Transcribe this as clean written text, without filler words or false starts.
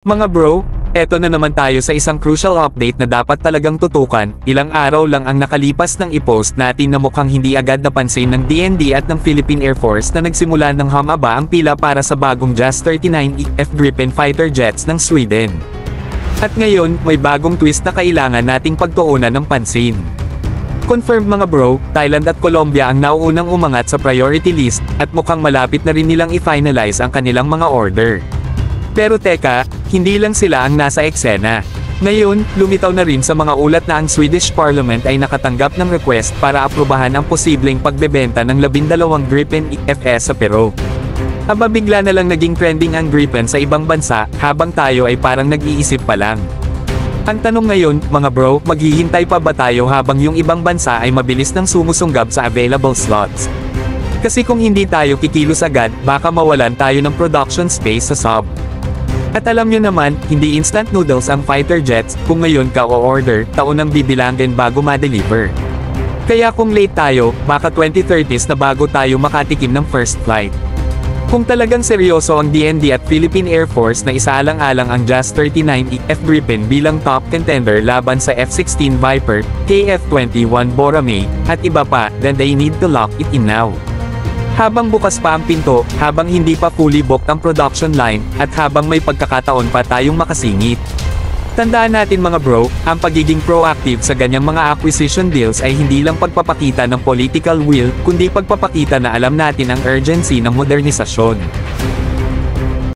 Mga bro, eto na naman tayo sa isang crucial update na dapat talagang tutukan. Ilang araw lang ang nakalipas ng i-post natin na mukhang hindi agad napansin ng DND at ng Philippine Air Force na nagsimula ng humaba ang pila para sa bagong JAS 39E-F Gripen fighter jets ng Sweden. At ngayon, may bagong twist na kailangan nating pagtuunan ng pansin. Confirmed mga bro, Thailand at Colombia ang nauunang umangat sa priority list, at mukhang malapit na rin nilang i-finalize ang kanilang mga order. Pero teka, hindi lang sila ang nasa eksena. Ngayon, lumitaw na rin sa mga ulat na ang Swedish Parliament ay nakatanggap ng request para aprubahan ang posibleng pagbebenta ng 12 Gripen E-FS sa Peru. Aba, bigla na lang naging trending ang Gripen sa ibang bansa, habang tayo ay parang nag-iisip pa lang. Ang tanong ngayon, mga bro, maghihintay pa ba tayo habang yung ibang bansa ay mabilis nang sumusunggab sa available slots? Kasi kung hindi tayo kikilos agad, baka mawalan tayo ng production space sa sub. At alam nyo naman, hindi instant noodles ang fighter jets, kung ngayon ka o-order, taon ang bibilangin bago ma-deliver. Kaya kung late tayo, baka 2030s na bago tayo makatikim ng first flight. Kung talagang seryoso ang DND at Philippine Air Force na isaalang-alang ang JAS 39E-F Gripen bilang top contender laban sa F-16 Viper, KF-21 Boramae, at iba pa, then they need to lock it in now. Habang bukas pa ang pinto, habang hindi pa fully booked ang production line, at habang may pagkakataon pa tayong makasingit. Tandaan natin mga bro, ang pagiging proactive sa ganyang mga acquisition deals ay hindi lang pagpapakita ng political will, kundi pagpapakita na alam natin ang urgency ng modernisasyon.